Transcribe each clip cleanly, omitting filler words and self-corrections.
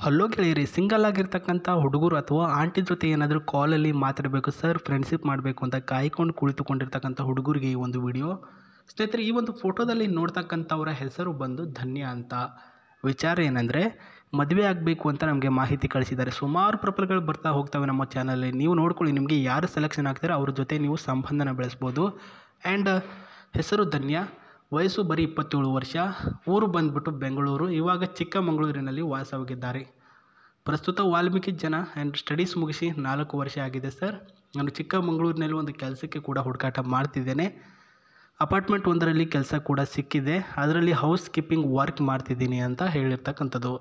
Hello ಗೆಳೆಯರಿ, single ಆಗಿರ್ತಕ್ಕಂಥ ಹುಡುಗರು ಅಥವಾ ಆಂಟಿ ಜೊತೆ ಏನಾದರೂ ಕಾಲಲ್ಲಿ ಮಾತಾಡಬೇಕು ಸರ್, ಫ್ರೆಂಡ್ಶಿಪ್ ಮಾಡಬೇಕು ಅಂತ ಕಾಯ್ಕೊಂಡು ಕುಳಿತುಕೊಂಡಿರ್ತಕ್ಕಂಥ ಹುಡುಗರಿಗೆ ಈ ಒಂದು ವಿಡಿಯೋ. ಸ್ನೇಹಿತರೆ, ಈ ಒಂದು ಫೋಟೋದಲ್ಲಿ ನೋಡ್ತಕ್ಕಂಥವರ ಹೆಸರು ಬಂದು ಧನ್ಯ ಅಂತ. ವಿಚಾರ ಏನಂದರೆ, ಮದುವೆ ಆಗಬೇಕು ಅಂತ ನಮಗೆ ಮಾಹಿತಿ ಕಳಿಸಿದ್ದಾರೆ. ಸುಮಾರು ಪ್ರೊಫೈಲ್ಗಳು ಬರ್ತಾ ಹೋಗ್ತವೆ ನಮ್ಮ ಚಾನಲಲ್ಲಿ. ನೀವು ನೋಡ್ಕೊಳ್ಳಿ, ನಿಮಗೆ ಯಾರು ಸೆಲೆಕ್ಷನ್ ಆಗ್ತಾರೆ ಅವ್ರ ಜೊತೆ ನೀವು ಸಂಬಂಧನ ಬೆಳೆಸ್ಬೋದು. ಆ್ಯಂಡ್ ಹೆಸರು ಧನ್ಯ, ವಯಸ್ಸು ಬರೀ 27 ವರ್ಷ, ಊರು ಬಂದುಬಿಟ್ಟು ಬೆಂಗಳೂರು, ಇವಾಗ ಚಿಕ್ಕಮಗಳೂರಿನಲ್ಲಿ ವಾಸವಾಗಿದ್ದಾರೆ. ಪ್ರಸ್ತುತ ವಾಲ್ಮೀಕಿ ಜನ ಆ್ಯಂಡ್ ಸ್ಟಡೀಸ್ ಮುಗಿಸಿ 4 ವರ್ಷ ಆಗಿದೆ ಸರ್. ನಾನು ಚಿಕ್ಕಮಗಳೂರಿನಲ್ಲಿ ಒಂದು ಕೆಲಸಕ್ಕೆ ಕೂಡ ಹುಡುಕಾಟ ಮಾಡ್ತಿದ್ದೇನೆ. ಅಪಾರ್ಟ್ಮೆಂಟ್ ಒಂದರಲ್ಲಿ ಕೆಲಸ ಕೂಡ ಸಿಕ್ಕಿದೆ, ಅದರಲ್ಲಿ ಹೌಸ್ ಕೀಪಿಂಗ್ ವರ್ಕ್ ಮಾಡ್ತಿದ್ದೀನಿ ಅಂತ ಹೇಳಿರ್ತಕ್ಕಂಥದ್ದು.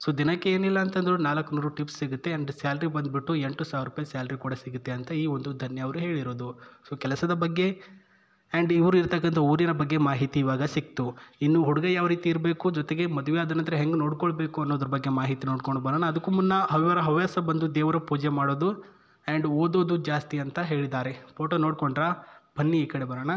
ಸೊ ದಿನಕ್ಕೆ ಏನಿಲ್ಲ ಅಂತಂದರೂ 400 ಟಿಪ್ಸ್ ಸಿಗುತ್ತೆ ಆ್ಯಂಡ್ ಸ್ಯಾಲ್ರಿ ಬಂದುಬಿಟ್ಟು 8,000 ರೂಪಾಯಿ ಸ್ಯಾಲ್ರಿ ಕೂಡ ಸಿಗುತ್ತೆ ಅಂತ ಈ ಒಂದು ಧನ್ಯ ಅವರು ಹೇಳಿರೋದು. ಸೊ ಕೆಲಸದ ಬಗ್ಗೆ ಆ್ಯಂಡ್ ಇವರು ಇರ್ತಕ್ಕಂಥ ಊರಿನ ಬಗ್ಗೆ ಮಾಹಿತಿ ಇವಾಗ ಸಿಕ್ತು. ಇನ್ನು ಹುಡುಗ ಯಾವ ರೀತಿ ಇರಬೇಕು, ಜೊತೆಗೆ ಮದುವೆ ಆದ ನಂತರ ಹೆಂಗೆ ನೋಡ್ಕೊಳ್ಬೇಕು ಅನ್ನೋದ್ರ ಬಗ್ಗೆ ಮಾಹಿತಿ ನೋಡ್ಕೊಂಡು ಬರೋಣ. ಅದಕ್ಕೂ ಮುನ್ನ ಅವರ ಹವ್ಯಾಸ ಬಂದು ದೇವರ ಪೂಜೆ ಮಾಡೋದು ಆ್ಯಂಡ್ ಓದೋದು ಜಾಸ್ತಿ ಅಂತ ಹೇಳಿದ್ದಾರೆ. ಫೋಟೋ ನೋಡ್ಕೊಂಡ್ರೆ ಬನ್ನಿ ಈ ಕಡೆ ಬರೋಣ.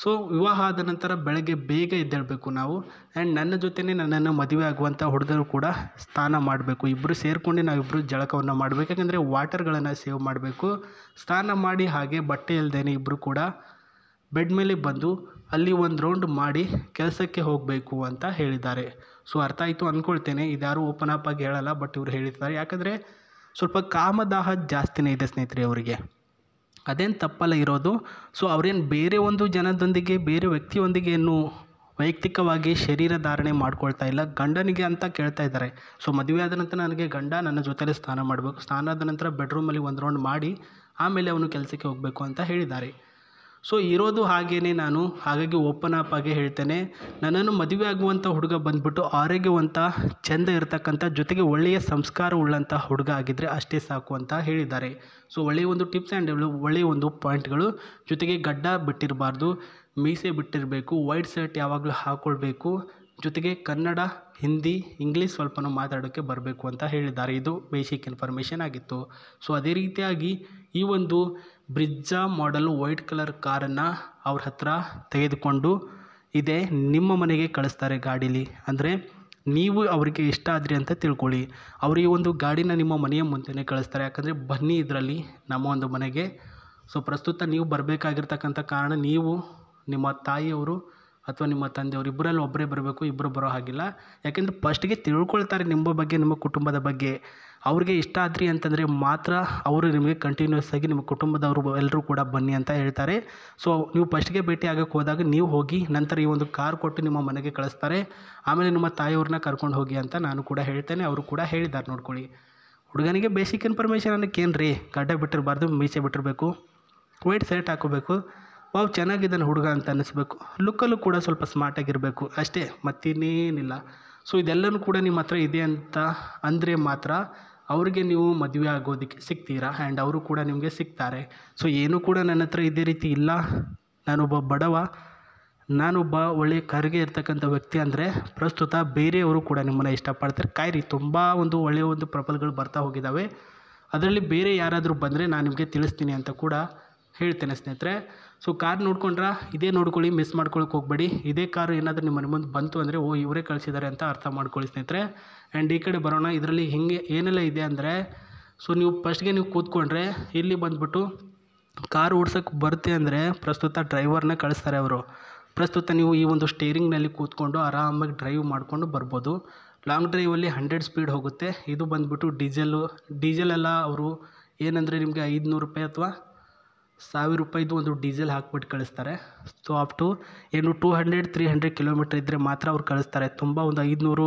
ಸೊ ವಿವಾಹ ಆದ ನಂತರ ಬೆಳಗ್ಗೆ ಬೇಗ ಎದ್ದೇಳಬೇಕು ನಾವು. ಆ್ಯಂಡ್ ನನ್ನ ಜೊತೆನೇ ನನ್ನನ್ನು ಮದುವೆ ಆಗುವಂಥ ಹುಡುಗರು ಕೂಡ ಸ್ನಾನ ಮಾಡಬೇಕು. ಇಬ್ಬರು ಸೇರಿಕೊಂಡು ನಾವಿಬ್ಬರು ಜಳಕವನ್ನು ಮಾಡಬೇಕು. ಯಾಕಂದರೆ ವಾಟರ್ಗಳನ್ನು ಸೇವ್ ಮಾಡಬೇಕು. ಸ್ನಾನ ಮಾಡಿ ಹಾಗೆ ಬಟ್ಟೆ ಇಲ್ಲದೇನೆ ಇಬ್ಬರು ಕೂಡ ಬೆಡ್ ಮೇಲೆ ಬಂದು ಅಲ್ಲಿ ಒಂದು ರೌಂಡ್ ಮಾಡಿ ಕೆಲಸಕ್ಕೆ ಹೋಗಬೇಕು ಅಂತ ಹೇಳಿದ್ದಾರೆ. ಸೊ ಅರ್ಥ ಆಯಿತು ಅಂದ್ಕೊಳ್ತೇನೆ. ಇದ್ಯಾರು ಓಪನ್ ಅಪ್ ಆಗಿ ಹೇಳಲ್ಲ, ಬಟ್ ಇವರು ಹೇಳಿದ್ದಾರೆ. ಯಾಕಂದರೆ ಸ್ವಲ್ಪ ಕಾಮದಾಹ ಜಾಸ್ತಿನೇ ಇದೆ ಸ್ನೇಹಿತರೆ ಅವರಿಗೆ, ಅದೇನು ತಪ್ಪಲ್ಲ ಇರೋದು. ಸೊ ಅವರೇನು ಬೇರೆ ಒಂದು ಜನದೊಂದಿಗೆ, ಬೇರೆ ವ್ಯಕ್ತಿಯೊಂದಿಗೆ ಏನು ವೈಯಕ್ತಿಕವಾಗಿ ಶರೀರ ಧಾರಣೆ ಮಾಡ್ಕೊಳ್ತಾ ಇಲ್ಲ, ಗಂಡನಿಗೆ ಅಂತ ಕೇಳ್ತಾ ಇದ್ದಾರೆ. ಸೊ ಮದುವೆ ಆದ ನಂತರ ನನಗೆ ಗಂಡ ನನ್ನ ಜೊತೆಲೇ ಸ್ನಾನ ಮಾಡಬೇಕು, ಸ್ನಾನ ಆದ ನಂತರ ಬೆಡ್ರೂಮಲ್ಲಿ ಒಂದು ರೌಂಡ್ ಮಾಡಿ ಆಮೇಲೆ ಅವನು ಕೆಲಸಕ್ಕೆ ಹೋಗಬೇಕು ಅಂತ ಹೇಳಿದ್ದಾರೆ. ಸೊ ಇರೋದು ಹಾಗೇ ನಾನು, ಹಾಗಾಗಿ ಓಪನ್ ಅಪ್ ಆಗಿ ಹೇಳ್ತೇನೆ. ನನ್ನನ್ನು ಮದುವೆ ಆಗುವಂಥ ಹುಡುಗ ಬಂದುಬಿಟ್ಟು ಆರೋಗ್ಯವಂತ, ಚೆಂದ ಇರತಕ್ಕಂಥ, ಜೊತೆಗೆ ಒಳ್ಳೆಯ ಸಂಸ್ಕಾರ ಉಳ್ಳಂಥ ಹುಡುಗ ಆಗಿದ್ದರೆ ಅಷ್ಟೇ ಸಾಕು ಅಂತ ಹೇಳಿದ್ದಾರೆ. ಸೊ ಒಳ್ಳೆಯ ಒಂದು ಟಿಪ್ಸ್ ಆ್ಯಂಡ್ ಒಳ್ಳೆಯ ಒಂದು ಪಾಯಿಂಟ್ಗಳು, ಜೊತೆಗೆ ಗಡ್ಡ ಬಿಟ್ಟಿರಬಾರ್ದು, ಮೀಸೆ ಬಿಟ್ಟಿರಬೇಕು, ವೈಟ್ ಶರ್ಟ್ ಯಾವಾಗಲೂ ಹಾಕ್ಕೊಳ್ಬೇಕು, ಜೊತೆಗೆ ಕನ್ನಡ, ಹಿಂದಿ, ಇಂಗ್ಲೀಷ್ ಸ್ವಲ್ಪನೂ ಮಾತಾಡೋಕ್ಕೆ ಬರಬೇಕು ಅಂತ ಹೇಳಿದ್ದಾರೆ. ಇದು ಬೇಸಿಕ್ ಇನ್ಫಾರ್ಮೇಷನ್ ಆಗಿತ್ತು. ಸೊ ಅದೇ ರೀತಿಯಾಗಿ ಈ ಒಂದು ಬ್ರಿಜ್ಜಾ ಮಾಡೆಲ್ ವೈಟ್ ಕಲರ್ ಕಾರನ್ನು ಅವ್ರ ಹತ್ರ ತೆಗೆದುಕೊಂಡು ಇದೆ ನಿಮ್ಮ ಮನೆಗೆ ಕಳಿಸ್ತಾರೆ ಗಾಡೀಲಿ. ಅಂದರೆ ನೀವು ಅವರಿಗೆ ಇಷ್ಟ ಆದ್ರಿ ಅಂತ ತಿಳ್ಕೊಳ್ಳಿ, ಅವರು ಈ ಒಂದು ಗಾಡಿನ ನಿಮ್ಮ ಮನೆಯ ಮುಂದೆನೇ ಕಳಿಸ್ತಾರೆ. ಯಾಕಂದರೆ ಬನ್ನಿ ಇದರಲ್ಲಿ ನಮ್ಮ ಒಂದು ಮನೆಗೆ. ಸೊ ಪ್ರಸ್ತುತ ನೀವು ಬರಬೇಕಾಗಿರ್ತಕ್ಕಂಥ ಕಾರಣ, ನೀವು ನಿಮ್ಮ ತಾಯಿಯವರು ಅಥವಾ ನಿಮ್ಮ ತಂದೆಯವರು ಇಬ್ಬರಲ್ಲಿ ಒಬ್ಬರೇ ಬರಬೇಕು, ಇಬ್ಬರು ಬರೋ ಹಾಗಿಲ್ಲ. ಯಾಕೆಂದರೆ ಫಸ್ಟಿಗೆ ತಿಳ್ಕೊಳ್ತಾರೆ ನಿಮ್ಮ ಬಗ್ಗೆ, ನಿಮ್ಮ ಕುಟುಂಬದ ಬಗ್ಗೆ. ಅವ್ರಿಗೆ ಇಷ್ಟ ಆದ್ರಿ ಅಂತಂದರೆ ಮಾತ್ರ ಅವರು ನಿಮಗೆ ಕಂಟಿನ್ಯೂಸ್ ಆಗಿ ನಿಮ್ಮ ಕುಟುಂಬದವರು ಎಲ್ಲರೂ ಕೂಡ ಬನ್ನಿ ಅಂತ ಹೇಳ್ತಾರೆ. ಸೊ ನೀವು ಫಸ್ಟಿಗೆ ಭೇಟಿ ಆಗೋಕ್ಕೆ ಹೋದಾಗ ನೀವು ಹೋಗಿ, ನಂತರ ಈ ಒಂದು ಕಾರ್ ಕೊಟ್ಟು ನಿಮ್ಮ ಮನೆಗೆ ಕಳಿಸ್ತಾರೆ. ಆಮೇಲೆ ನಿಮ್ಮ ತಾಯಿಯವ್ರನ್ನ ಕರ್ಕೊಂಡು ಹೋಗಿ ಅಂತ ನಾನು ಕೂಡ ಹೇಳ್ತೇನೆ, ಅವರು ಕೂಡ ಹೇಳಿದ್ದಾರೆ. ನೋಡ್ಕೊಳ್ಳಿ, ಹುಡುಗನಿಗೆ ಬೇಸಿಕ್ ಇನ್ಫಾರ್ಮೇಷನ್ ಅನ್ನೋಕ್ಕೇನು ರೀ, ಗಡ್ಡ ಬಿಟ್ಟಿರಬಾರ್ದು, ಮೀಸೆ ಬಿಟ್ಟಿರಬೇಕು, ವೈಟ್ ಶರ್ಟ್ ಹಾಕೋಬೇಕು, ವಾವ್ ಚೆನ್ನಾಗಿದ್ದಾನೆ ಹುಡುಗ ಅಂತ ಅನ್ನಿಸ್ಬೇಕು, ಲುಕ್ಕಲ್ಲೂ ಕೂಡ ಸ್ವಲ್ಪ ಸ್ಮಾರ್ಟಾಗಿರಬೇಕು, ಅಷ್ಟೇ, ಮತ್ತಿನ್ನೇನಿಲ್ಲ. ಸೊ ಇದೆಲ್ಲನೂ ಕೂಡ ನಿಮ್ಮ ಹತ್ರ ಇದೆ ಅಂತ ಅಂದರೆ ಮಾತ್ರ ಅವ್ರಿಗೆ ನೀವು ಮದುವೆ ಆಗೋದಕ್ಕೆ ಸಿಗ್ತೀರಾ ಆ್ಯಂಡ್ ಅವರು ಕೂಡ ನಿಮಗೆ ಸಿಗ್ತಾರೆ. ಸೊ ಏನೂ ಕೂಡ ನನ್ನ ಹತ್ರ ಇದೇ ರೀತಿ ಇಲ್ಲ, ನಾನೊಬ್ಬ ಬಡವ, ನಾನೊಬ್ಬ ಒಳ್ಳೆಯ ಕರಿಗೆ ಇರ್ತಕ್ಕಂಥ ವ್ಯಕ್ತಿ ಅಂದರೆ ಪ್ರಸ್ತುತ ಬೇರೆಯವರು ಕೂಡ ನಿಮ್ಮನ್ನು ಇಷ್ಟಪಡ್ತಾರೆ. ಕಾಯಿರಿ, ತುಂಬ ಒಂದು ಒಳ್ಳೆಯ ಒಂದು ಪ್ರೊಫೈಲ್ಗಳು ಬರ್ತಾ ಹೋಗಿದ್ದಾವೆ. ಅದರಲ್ಲಿ ಬೇರೆ ಯಾರಾದರೂ ಬಂದರೆ ನಾನು ನಿಮಗೆ ತಿಳಿಸ್ತೀನಿ ಅಂತ ಕೂಡ ಹೇಳ್ತೇನೆ ಸ್ನೇಹಿತರೆ. ಸೊ ಕಾರ್ ನೋಡ್ಕೊಂಡ್ರೆ ಇದೇ ನೋಡ್ಕೊಳ್ಳಿ, ಮಿಸ್ ಮಾಡ್ಕೊಳಕ್ಕೆ ಹೋಗಬೇಡಿ. ಇದೇ ಕಾರು ಏನಾದರೂ ನಿಮ್ಮ ಮನೆ ಮುಂದೆ ಬಂತು ಅಂದರೆ ಓ ಇವರೇ ಕಳಿಸಿದ್ದಾರೆ ಅಂತ ಅರ್ಥ ಮಾಡ್ಕೊಳ್ಳಿ ಸ್ನೇಹಿತರೆ. ಆ್ಯಂಡ್ ಈ ಕಡೆ ಬರೋಣ. ಇದರಲ್ಲಿ ಹಿಂಗೆ ಏನೆಲ್ಲ ಇದೆ ಅಂದರೆ, ಸೊ ನೀವು ಫಸ್ಟ್ಗೆ ನೀವು ಕೂತ್ಕೊಂಡ್ರೆ ಇಲ್ಲಿ ಬಂದುಬಿಟ್ಟು ಕಾರು ಓಡ್ಸೋಕ್ಕೆ ಬರುತ್ತೆ ಅಂದರೆ ಪ್ರಸ್ತುತ ಡ್ರೈವರ್ನ ಕಳಿಸ್ತಾರೆ ಅವರು. ಪ್ರಸ್ತುತ ನೀವು ಈ ಒಂದು ಸ್ಟೇರಿಂಗ್ನಲ್ಲಿ ಕೂತ್ಕೊಂಡು ಆರಾಮಾಗಿ ಡ್ರೈವ್ ಮಾಡಿಕೊಂಡು ಬರ್ಬೋದು. ಲಾಂಗ್ ಡ್ರೈವಲ್ಲಿ 100 ಸ್ಪೀಡ್ ಹೋಗುತ್ತೆ. ಇದು ಬಂದುಬಿಟ್ಟು ಡೀಸೆಲೆಲ್ಲ ಅವರು ಏನಂದರೆ ನಿಮಗೆ 500 ರೂಪಾಯಿ ಅಥವಾ 1000 ರೂಪಾಯಿದು ಒಂದು ಡೀಸೆಲ್ ಹಾಕ್ಬಿಟ್ಟು ಕಳಿಸ್ತಾರೆ. ಸೊ ಅಪ್ ಟು ಏನು 200-300 ಕಿಲೋಮೀಟ್ರ್ ಇದ್ದರೆ ಮಾತ್ರ ಅವ್ರು ಕಳಿಸ್ತಾರೆ. ತುಂಬ ಒಂದು 500,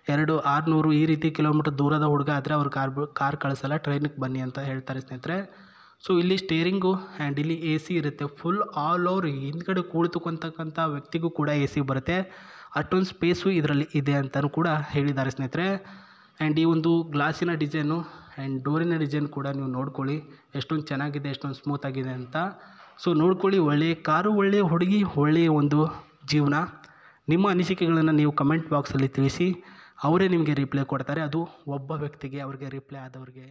600 ಈ ರೀತಿ ಕಿಲೋಮೀಟ್ರ್ ದೂರದ ಹುಡುಗ ಆದರೆ ಅವ್ರು ಕಾರ್ ಕಳಿಸಲ್ಲ, ಟ್ರೈನಿಗೆ ಬನ್ನಿ ಅಂತ ಹೇಳ್ತಾರೆ ಸ್ನೇಹಿತರೆ. ಸೊ ಇಲ್ಲಿ ಸ್ಟೇರಿಂಗು ಆ್ಯಂಡ್ ಇಲ್ಲಿ AC ಇರುತ್ತೆ ಫುಲ್ ಆಲ್ ಓವರ್. ಹಿಂದ್ಗಡೆ ಕುಳಿತುಕೊಂತಕ್ಕಂಥ ವ್ಯಕ್ತಿಗೂ ಕೂಡ AC ಬರುತ್ತೆ. ಅಷ್ಟೊಂದು ಸ್ಪೇಸು ಇದರಲ್ಲಿ ಇದೆ ಅಂತಲೂ ಕೂಡ ಹೇಳಿದ್ದಾರೆ ಸ್ನೇಹಿತರೆ. ಆ್ಯಂಡ್ ಈ ಒಂದು ಗ್ಲಾಸಿನ ಡಿಸೈನು ಆ್ಯಂಡ್ ಡೋರಿನ ಡಿಸೈನ್ ಕೂಡ ನೀವು ನೋಡ್ಕೊಳ್ಳಿ, ಎಷ್ಟೊಂದು ಚೆನ್ನಾಗಿದೆ, ಎಷ್ಟೊಂದು ಸ್ಮೂತಾಗಿದೆ ಅಂತ. ಸೊ ನೋಡ್ಕೊಳ್ಳಿ, ಒಳ್ಳೆಯ ಕಾರು, ಒಳ್ಳೆಯ ಹುಡುಗಿ, ಒಳ್ಳೆಯ ಒಂದು ಜೀವನ. ನಿಮ್ಮ ಅನಿಸಿಕೆಗಳನ್ನು ನೀವು ಕಮೆಂಟ್ ಬಾಕ್ಸಲ್ಲಿ ತಿಳಿಸಿ, ಅವರೇ ನಿಮಗೆ ರಿಪ್ಲೈ ಕೊಡ್ತಾರೆ. ಅದು ಒಬ್ಬ ವ್ಯಕ್ತಿಗೆ, ಅವರಿಗೆ ರಿಪ್ಲೈ ಆದವ್ರಿಗೆ.